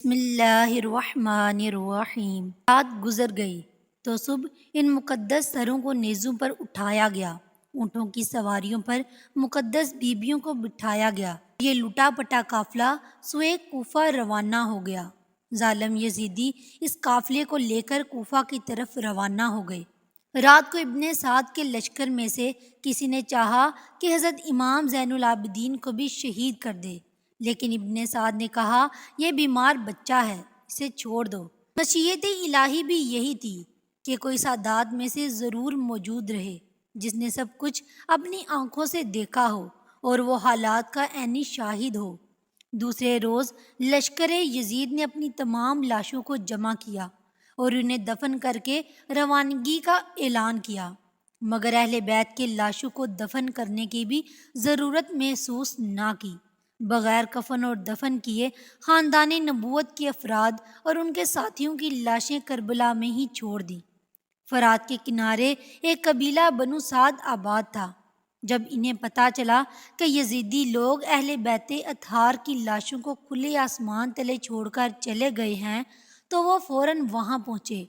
بسم اللہ الرحمن الرحیم۔ رات گزر گئی تو صبح ان مقدس سروں کو نیزوں پر اٹھایا گیا، اونٹوں کی سواریوں پر مقدس بیبیوں کو بٹھایا گیا۔ یہ لٹا پٹا قافلہ سوئے کوفہ روانہ ہو گیا۔ ظالم یزیدی اس قافلے کو لے کر کوفہ کی طرف روانہ ہو گئے۔ رات کو ابن سعد کے لشکر میں سے کسی نے چاہا کہ حضرت امام زین العابدین کو بھی شہید کر دے، لیکن ابن سعد نے کہا یہ بیمار بچہ ہے، اسے چھوڑ دو۔ مشیت الہی بھی یہی تھی کہ کوئی سادات میں سے ضرور موجود رہے جس نے سب کچھ اپنی آنکھوں سے دیکھا ہو اور وہ حالات کا عینی شاہد ہو۔ دوسرے روز لشکر یزید نے اپنی تمام لاشوں کو جمع کیا اور انہیں دفن کر کے روانگی کا اعلان کیا، مگر اہل بیت کے لاشوں کو دفن کرنے کی بھی ضرورت محسوس نہ کی۔ بغیر کفن اور دفن کیے خاندان نبوت کے افراد اور ان کے ساتھیوں کی لاشیں کربلا میں ہی چھوڑ دیں۔ فرات کے کنارے ایک قبیلہ بنو سعد آباد تھا۔ جب انہیں پتہ چلا کہ یزیدی لوگ اہل بیت اطہار کی لاشوں کو کھلے آسمان تلے چھوڑ کر چلے گئے ہیں تو وہ فوراً وہاں پہنچے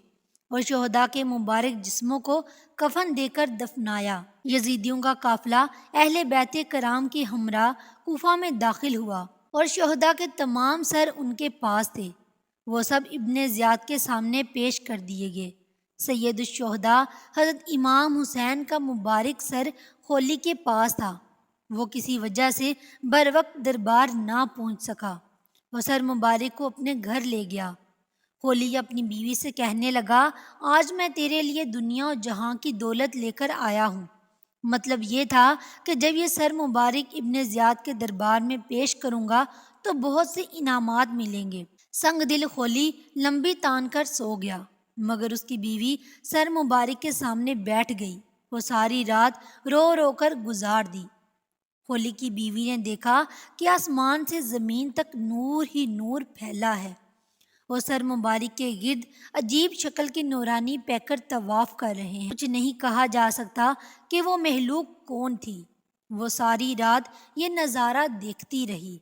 اور شہداء کے مبارک جسموں کو کفن دے کر دفنایا۔ یزیدیوں کا قافلہ اہل بیت کرام کے ہمراہ کوفہ میں داخل ہوا اور شہداء کے تمام سر ان کے پاس تھے۔ وہ سب ابن زیاد کے سامنے پیش کر دیے گئے۔ سید الشہداء حضرت امام حسین کا مبارک سر خولی کے پاس تھا۔ وہ کسی وجہ سے بروقت دربار نہ پہنچ سکا۔ وہ سر مبارک کو اپنے گھر لے گیا۔ خولی اپنی بیوی سے کہنے لگا، آج میں تیرے لیے دنیا و جہاں کی دولت لے کر آیا ہوں۔ مطلب یہ تھا کہ جب یہ سر مبارک ابن زیاد کے دربار میں پیش کروں گا تو بہت سے انعامات ملیں گے۔ سنگ دل خولی لمبی تان کر سو گیا، مگر اس کی بیوی سر مبارک کے سامنے بیٹھ گئی۔ وہ ساری رات رو رو کر گزار دی۔ خولی کی بیوی نے دیکھا کہ آسمان سے زمین تک نور ہی نور پھیلا ہے۔ وہ سر مبارک کے گرد عجیب شکل کے نورانی پیکر طواف کر رہے ہیں۔ کچھ نہیں کہا جا سکتا کہ وہ مخلوق کون تھی۔ وہ ساری رات یہ نظارہ دیکھتی رہی۔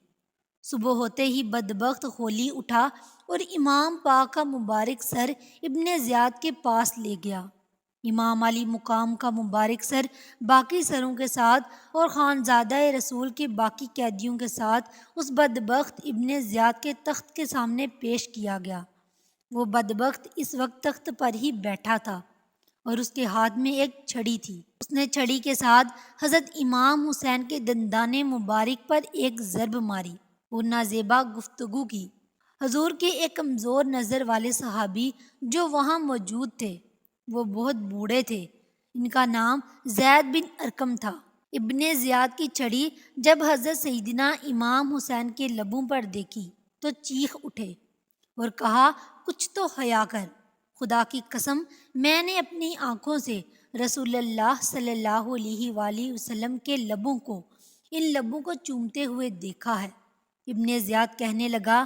صبح ہوتے ہی بدبخت خولی اٹھا اور امام پاک کا مبارک سر ابن زیاد کے پاس لے گیا۔ امام علی مقام کا مبارک سر باقی سروں کے ساتھ اور خانزادہ رسول کے باقی قیدیوں کے ساتھ اس بدبخت ابن زیاد کے تخت کے سامنے پیش کیا گیا۔ وہ بدبخت اس وقت تخت پر ہی بیٹھا تھا اور اس کے ہاتھ میں ایک چھڑی تھی۔ اس نے چھڑی کے ساتھ حضرت امام حسین کے دندان مبارک پر ایک ضرب ماری اور نازیبا گفتگو کی۔ حضور کے ایک کمزور نظر والے صحابی جو وہاں موجود تھے، وہ بہت بوڑھے تھے۔ ان کا نام زید بن ارقم تھا۔ ابن زیاد کی چھڑی جب حضرت سیدنا امام حسین کے لبوں پر دیکھی تو چیخ اٹھے اور کہا، کچھ تو حیا کر۔ خدا کی قسم، میں نے اپنی آنکھوں سے رسول اللہ صلی اللہ علیہ وآلہ وسلم کے لبوں کو، ان لبوں کو چومتے ہوئے دیکھا ہے۔ ابن زیاد کہنے لگا،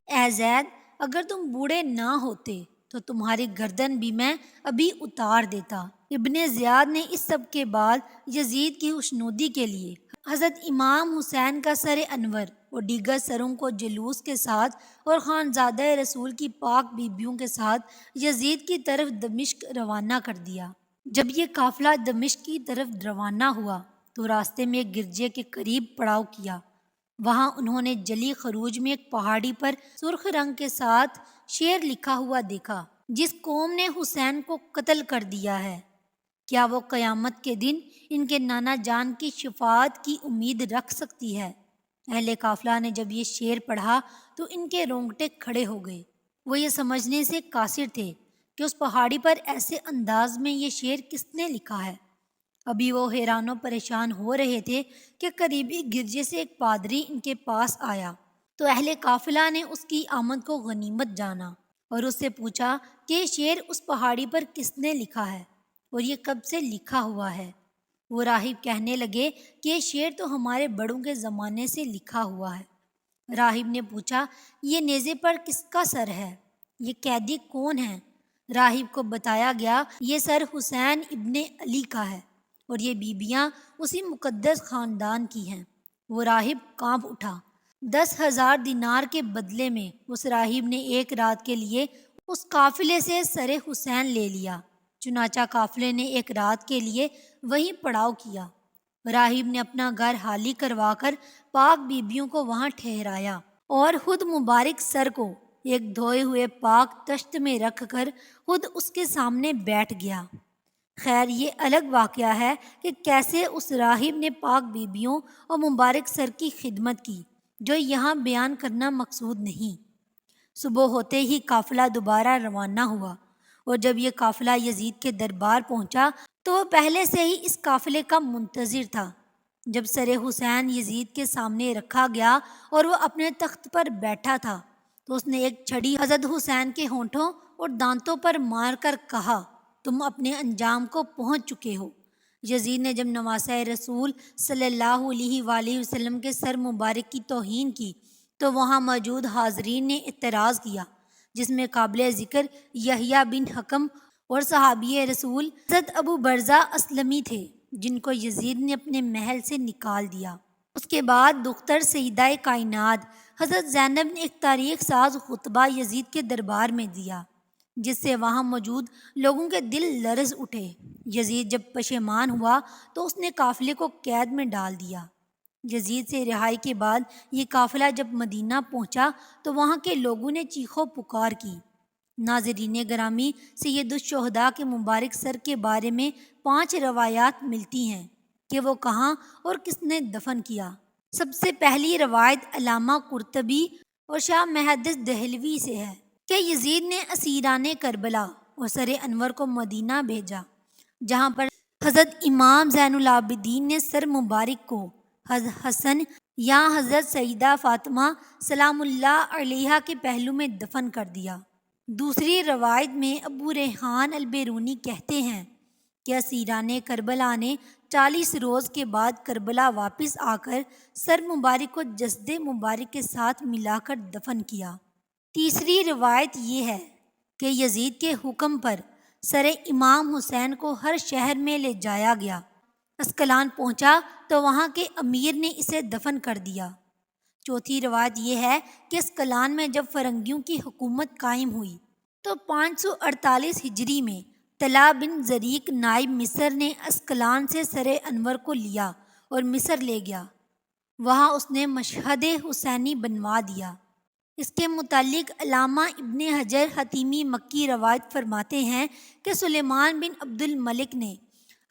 اے زید، اگر تم بوڑھے نہ ہوتے تو تمہاری گردن بھی میں ابھی اتار دیتا۔ ابن زیاد نے اس سب کے بعد یزید کی خوشنودی کے لیے حضرت امام حسین کا سر انور اور دیگر سروں کو جلوس کے ساتھ اور خانزادہ رسول کی پاک بیبیوں کے ساتھ یزید کی طرف دمشق روانہ کر دیا۔ جب یہ قافلہ دمشق کی طرف روانہ ہوا تو راستے میں ایک گرجے کے قریب پڑاؤ کیا۔ وہاں انہوں نے جلی خروج میں ایک پہاڑی پر سرخ رنگ کے ساتھ شعر لکھا ہوا دیکھا، جس قوم نے حسین کو قتل کر دیا ہے، کیا وہ قیامت کے دن ان کے نانا جان کی شفاعت کی امید رکھ سکتی ہے؟ اہل قافلہ نے جب یہ شعر پڑھا تو ان کے رونگٹے کھڑے ہو گئے۔ وہ یہ سمجھنے سے قاصر تھے کہ اس پہاڑی پر ایسے انداز میں یہ شعر کس نے لکھا ہے۔ ابھی وہ حیران و پریشان ہو رہے تھے کہ قریبی گرجے سے ایک پادری ان کے پاس آیا تو اہل قافلہ نے اس کی آمد کو غنیمت جانا اور اس سے پوچھا کہ یہ شعر اس پہاڑی پر کس نے لکھا ہے اور یہ کب سے لکھا ہوا ہے۔ وہ راہب کہنے لگے کہ یہ شعر تو ہمارے بڑوں کے زمانے سے لکھا ہوا ہے۔ راہب نے پوچھا، یہ نیزے پر کس کا سر ہے؟ یہ قیدی کون ہے؟ راہب کو بتایا گیا، یہ سر حسین ابن علی کا ہے اور یہ بیبیاں اسی مقدس خاندان کی ہیں۔ وہ راہب کانپ اٹھا۔ 10,000 دینار کے بدلے میں اس راہب نے ایک رات کے لیے اس قافلے سے سر حسین لے لیا۔ چنانچہ قافلے نے ایک رات کے لیے وہیں پڑاؤ کیا۔ راہب نے اپنا گھر خالی کروا کر پاک بیبیوں کو وہاں ٹھہرایا اور خود مبارک سر کو ایک دھوئے ہوئے پاک تشت میں رکھ کر خود اس کے سامنے بیٹھ گیا۔ خیر، یہ الگ واقعہ ہے کہ کیسے اس راہب نے پاک بیبیوں اور مبارک سر کی خدمت کی، جو یہاں بیان کرنا مقصود نہیں۔ صبح ہوتے ہی قافلہ دوبارہ روانہ ہوا، اور جب یہ قافلہ یزید کے دربار پہنچا تو وہ پہلے سے ہی اس قافلے کا منتظر تھا۔ جب سر حسین یزید کے سامنے رکھا گیا اور وہ اپنے تخت پر بیٹھا تھا تو اس نے ایک چھڑی حضرت حسین کے ہونٹوں اور دانتوں پر مار کر کہا، تم اپنے انجام کو پہنچ چکے ہو۔ یزید نے جب نواسۂ رسول صلی اللہ علیہ وآلہ وسلم کے سر مبارک کی توہین کی تو وہاں موجود حاضرین نے اعتراض کیا، جس میں قابل ذکر یحییٰ بن حکم اور صحابی رسول حضرت ابو برزہ اسلمی تھے، جن کو یزید نے اپنے محل سے نکال دیا۔ اس کے بعد دختر سیدہ کائنات حضرت زینب نے ایک تاریخ ساز خطبہ یزید کے دربار میں دیا، جس سے وہاں موجود لوگوں کے دل لرز اٹھے۔ یزید جب پشیمان ہوا تو اس نے قافلے کو قید میں ڈال دیا۔ یزید سے رہائی کے بعد یہ قافلہ جب مدینہ پہنچا تو وہاں کے لوگوں نے چیخو پکار کی۔ ناظرین گرامی، سید الشہداء کے مبارک سر کے بارے میں 5 روایات ملتی ہیں کہ وہ کہاں اور کس نے دفن کیا۔ سب سے پہلی روایت علامہ قرطبی اور شاہ محدث دہلوی سے ہے کہ یزید نے اسیران کربلا اور سر انور کو مدینہ بھیجا، جہاں پر حضرت امام زین العابدین نے سر مبارک کو حضرت حسن یا حضرت سیدہ فاطمہ سلام اللہ علیہا کے پہلو میں دفن کر دیا۔ دوسری روایت میں ابو ریحان البیرونی کہتے ہیں کہ اسیران کربلا نے 40 روز کے بعد کربلا واپس آ کر سر مبارک کو جسد مبارک کے ساتھ ملا کر دفن کیا۔ تیسری روایت یہ ہے کہ یزید کے حکم پر سر امام حسین کو ہر شہر میں لے جایا گیا۔ اسکلان پہنچا تو وہاں کے امیر نے اسے دفن کر دیا۔ چوتھی روایت یہ ہے کہ اسکلان میں جب فرنگیوں کی حکومت قائم ہوئی تو 548 ہجری میں طلحہ بن زریق نائب مصر نے اسکلان سے سر انور کو لیا اور مصر لے گیا۔ وہاں اس نے مشہد حسینی بنوا دیا۔ اس کے متعلق علامہ ابن حجر حتیمی مکی روایت فرماتے ہیں کہ سلیمان بن عبد الملک نے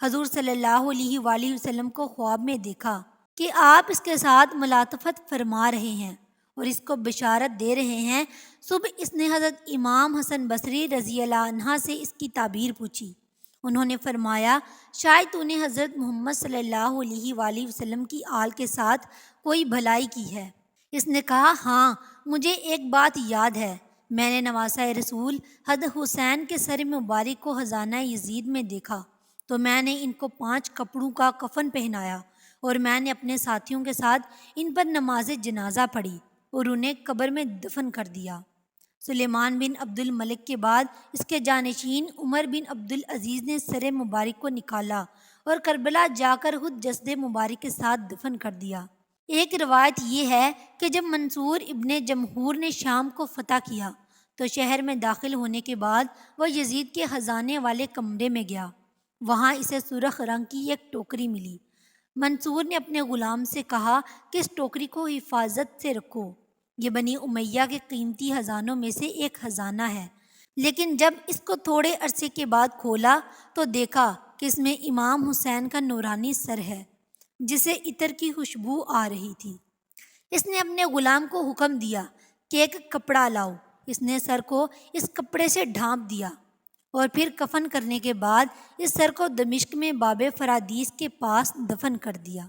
حضور صلی اللہ علیہ وآلہ وسلم کو خواب میں دیکھا کہ آپ اس کے ساتھ ملاطفت فرما رہے ہیں اور اس کو بشارت دے رہے ہیں۔ صبح اس نے حضرت امام حسن بصری رضی اللہ عنہ سے اس کی تعبیر پوچھی۔ انہوں نے فرمایا، شاید تو نے حضرت محمد صلی اللہ علیہ وآلہ وسلم کی آل کے ساتھ کوئی بھلائی کی ہے۔ اس نے کہا، ہاں، مجھے ایک بات یاد ہے، میں نے نواسۂ رسول حضرت حسین کے سر مبارک کو خزانہ یزید میں دیکھا تو میں نے ان کو 5 کپڑوں کا کفن پہنایا اور میں نے اپنے ساتھیوں کے ساتھ ان پر نماز جنازہ پڑھی اور انہیں قبر میں دفن کر دیا۔ سلیمان بن عبد الملک کے بعد اس کے جانشین عمر بن عبد العزیز نے سر مبارک کو نکالا اور کربلا جا کر خود جسد مبارک کے ساتھ دفن کر دیا۔ ایک روایت یہ ہے کہ جب منصور ابن جمہور نے شام کو فتح کیا تو شہر میں داخل ہونے کے بعد وہ یزید کے خزانے والے کمرے میں گیا۔ وہاں اسے سرخ رنگ کی ایک ٹوکری ملی۔ منصور نے اپنے غلام سے کہا کہ اس ٹوکری کو حفاظت سے رکھو، یہ بنی امیہ کے قیمتی خزانوں میں سے ایک خزانہ ہے۔ لیکن جب اس کو تھوڑے عرصے کے بعد کھولا تو دیکھا کہ اس میں امام حسین کا نورانی سر ہے، جسے عطر کی خوشبو آ رہی تھی۔ اس نے اپنے غلام کو حکم دیا کہ ایک کپڑا لاؤ۔ اس نے سر کو اس کپڑے سے ڈھانپ دیا اور پھر کفن کرنے کے بعد اس سر کو دمشق میں باب فرادیس کے پاس دفن کر دیا۔